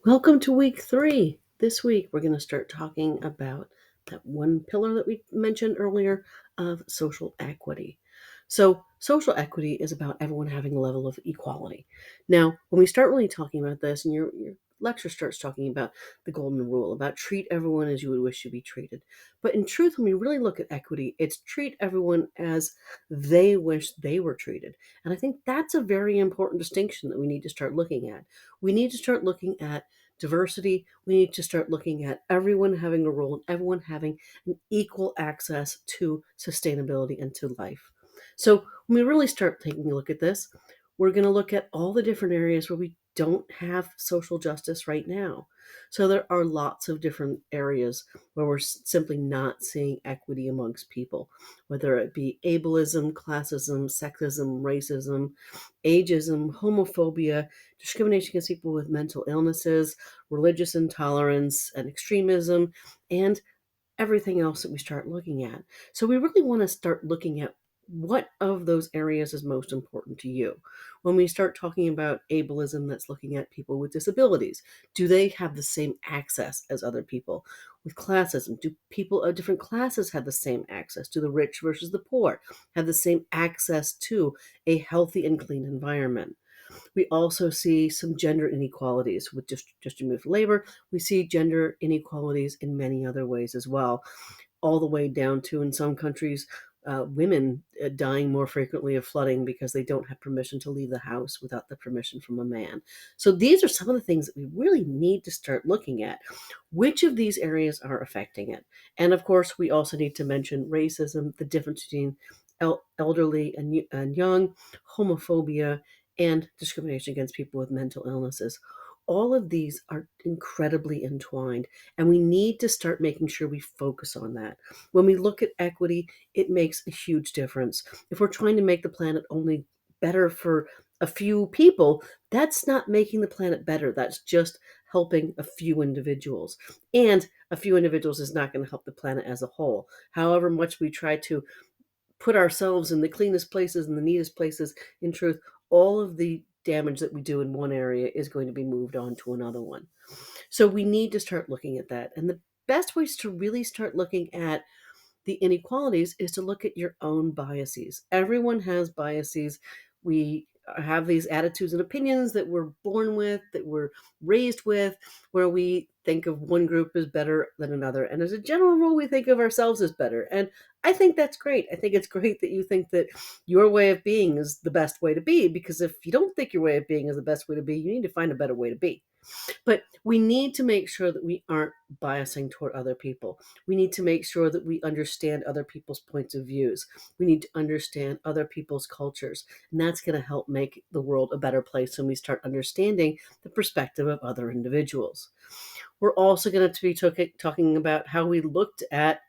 Welcome to week 3. This week, we're going to start talking about that one pillar that we mentioned earlier of social equity. So, social equity is about everyone having a level of equality. Now, when we start really talking about this, and your lecture starts talking about the golden rule, about treat everyone as you would wish to be treated. But in truth, when we really look at equity, it's treat everyone as they wish they were treated. And I think that's a very important distinction that we need to start looking at. We need to start looking at diversity. We need to start looking at everyone having a role and everyone having an equal access to sustainability and to life. So when we really start taking a look at this, we're going to look at all the different areas where we don't have social justice right now. So there are lots of different areas where we're simply not seeing equity amongst people, whether it be ableism, classism, sexism, racism, ageism, homophobia, discrimination against people with mental illnesses, religious intolerance and extremism, and everything else that we start looking at. So we really want to start looking at what of those areas is most important to you. When we start talking about ableism, that's looking at people with disabilities. Do they have the same access as other people? With classism, do people of different classes have the same access? Do the rich versus the poor have the same access to a healthy and clean environment? We also see some gender inequalities with distributed labor. We see gender inequalities in many other ways as well, all the way down to, in some countries, women dying more frequently of flooding because they don't have permission to leave the house without the permission from a man. So these are some of the things that we really need to start looking at. Which of these areas are affecting it? And of course, we also need to mention racism, the difference between elderly and young, homophobia, and discrimination against people with mental illnesses. All of these are incredibly entwined, and we need to start making sure we focus on that. When we look at equity, it makes a huge difference. If we're trying to make the planet only better for a few people, that's not making the planet better. That's just helping a few individuals. And a few individuals is not going to help the planet as a whole. However much we try to put ourselves in the cleanest places and the neatest places, in truth, all of the damage that we do in one area is going to be moved on to another one. So we need to start looking at that. And the best ways to really start looking at the inequalities is to look at your own biases. Everyone has biases. We have these attitudes and opinions that we're born with, that we're raised with, where we think of one group as better than another. And as a general rule, we think of ourselves as better. And I think that's great. I think it's great that you think that your way of being is the best way to be, because if you don't think your way of being is the best way to be, you need to find a better way to be. But we need to make sure that we aren't biasing toward other people. We need to make sure that we understand other people's points of views. We need to understand other people's cultures. And that's going to help make the world a better place when we start understanding the perspective of other individuals. We're also going to be talking about how we looked at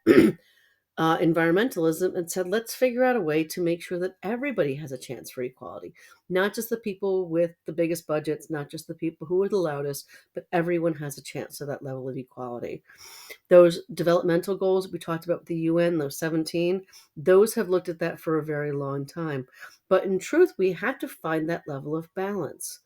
environmentalism and said, let's figure out a way to make sure that everybody has a chance for equality. Not just the people with the biggest budgets, not just the people who are the loudest, but everyone has a chance to that level of equality. Those developmental goals we talked about with the UN, those 17, those have looked at that for a very long time. But in truth, we have to find that level of balance.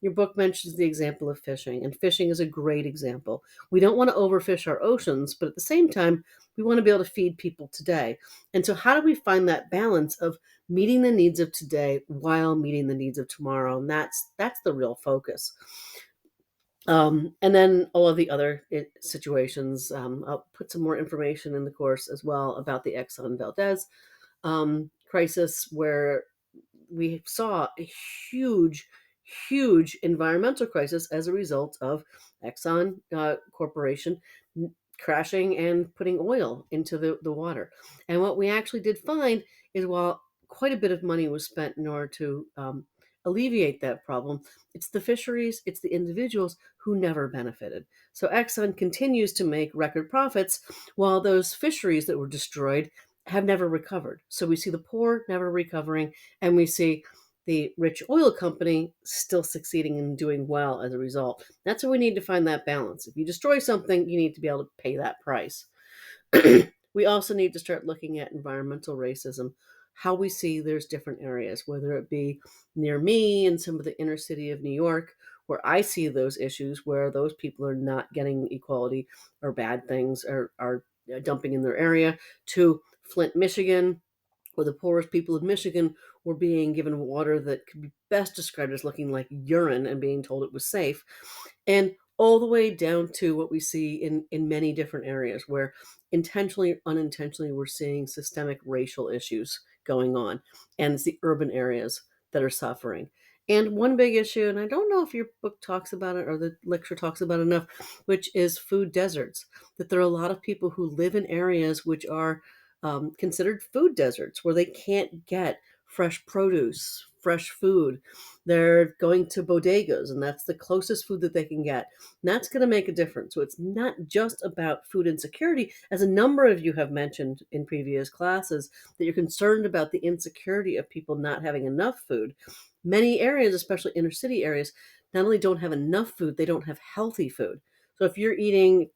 Your book mentions the example of fishing, and fishing is a great example. We don't want to overfish our oceans, but at the same time, we want to be able to feed people today. And so, how do we find that balance of meeting the needs of today while meeting the needs of tomorrow? And that's the real focus. And then all of the other situations. I'll put some more information in the course as well about the Exxon Valdez crisis, where we saw a huge environmental crisis as a result of Exxon Corporation crashing and putting oil into the water. And what we actually did find is, while quite a bit of money was spent in order to alleviate that problem, it's the fisheries, it's the individuals who never benefited. So Exxon continues to make record profits while those fisheries that were destroyed have never recovered. So we see the poor never recovering, and we see the rich oil company still succeeding and doing well as a result. That's where we need to find that balance. If you destroy something, you need to be able to pay that price. We also need to start looking at environmental racism, how we see there's different areas, whether it be near me in some of the inner city of New York, where I see those issues, where those people are not getting equality or bad things are dumping in their area, to Flint, Michigan, where the poorest people of Michigan were being given water that could be best described as looking like urine and being told it was safe. And all the way down to what we see in many different areas where intentionally or unintentionally we're seeing systemic racial issues going on. And it's the urban areas that are suffering. And one big issue, and I don't know if your book talks about it or the lecture talks about it enough, which is food deserts. That there are a lot of people who live in areas which are considered food deserts where they can't get fresh produce, fresh food. They're going to bodegas, and that's the closest food that they can get. And that's going to make a difference. So it's not just about food insecurity, as a number of you have mentioned in previous classes, that you're concerned about the insecurity of people not having enough food. Many areas, especially inner city areas, not only don't have enough food, they don't have healthy food. So if you're eating,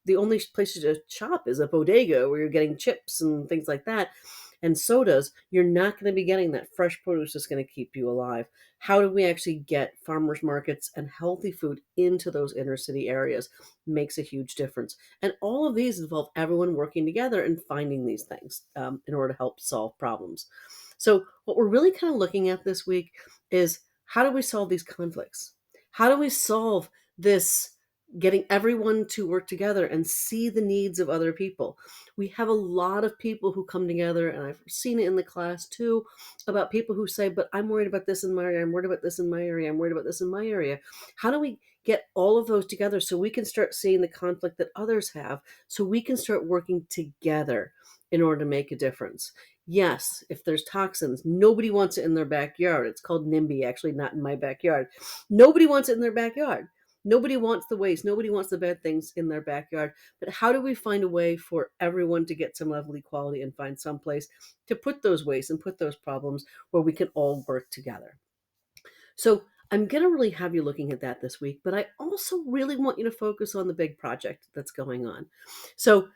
the only places to shop is a bodega where you're getting chips and things like that and sodas, you're not going to be getting that fresh produce that's going to keep you alive. How do we actually get farmers markets and healthy food into those inner city areas? Makes a huge difference. And all of these involve everyone working together and finding these things in order to help solve problems. So what we're really kind of looking at this week is, how do we solve these conflicts? How do we solve this getting everyone to work together and see the needs of other people? We have a lot of people who come together, and I've seen it in the class too, about people who say, but I'm worried about this in my area, I'm worried about this in my area, I'm worried about this in my area. How do we get all of those together so we can start seeing the conflict that others have, so we can start working together in order to make a difference? Yes, if there's toxins, nobody wants it in their backyard. It's called NIMBY, actually not in my backyard. Nobody wants it in their backyard. Nobody wants the waste. Nobody wants the bad things in their backyard. But how do we find a way for everyone to get some level of equality and find some place to put those wastes and put those problems where we can all work together? So I'm going to really have you looking at that this week, but I also really want you to focus on the big project that's going on. So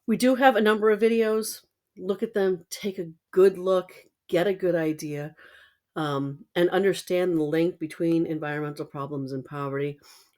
we do have a number of videos. Look at them, take a good look, get a good idea, and understand the link between environmental problems and poverty.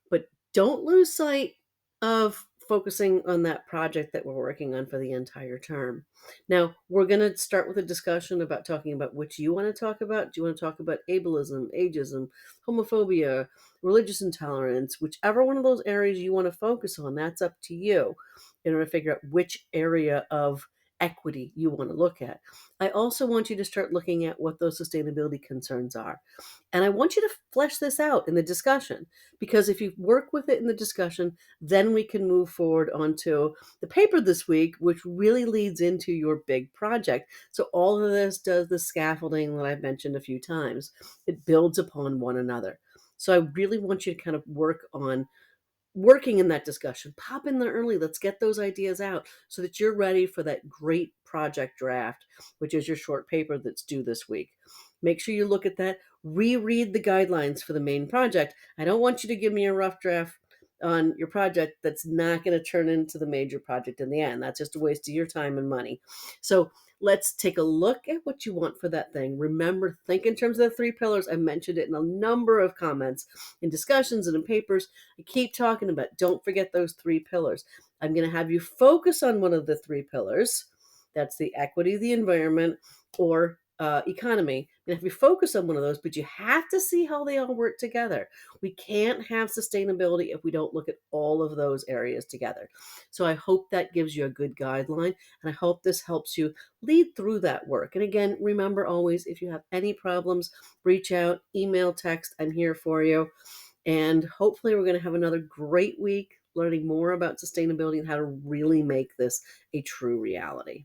But don't lose sight of focusing on that project that we're working on for the entire term. Now, we're going to start with a discussion about talking about which you want to talk about. Do you want to talk about ableism, ageism, homophobia, religious intolerance? Whichever one of those areas you want to focus on, that's up to you in order to figure out which area of equity you want to look at. I also want you to start looking at what those sustainability concerns are. And I want you to flesh this out in the discussion, because if you work with it in the discussion, then we can move forward onto the paper this week, which really leads into your big project. So all of this does the scaffolding that I've mentioned a few times. It builds upon one another. So I really want you to kind of work on working in that discussion. Pop in there early. Let's get those ideas out so that you're ready for that great project draft, which is your short paper that's due this week. Make sure you look at that. Reread the guidelines for the main project. I don't want you to give me a rough draft on your project that's not going to turn into the major project in the end. That's just a waste of your time and money. So let's take a look at what you want for that thing. Remember, think in terms of the 3 pillars. I mentioned it in a number of comments, in discussions, and in papers. I keep talking about, don't forget those 3 pillars. I'm going to have you focus on one of the 3 pillars. That's the equity, the environment, or economy. And if you focus on one of those, but you have to see how they all work together. We can't have sustainability if we don't look at all of those areas together. So I hope that gives you a good guideline, and I hope this helps you lead through that work. And again, remember always, if you have any problems, reach out, email, text. I'm here for you. And hopefully we're going to have another great week learning more about sustainability and how to really make this a true reality.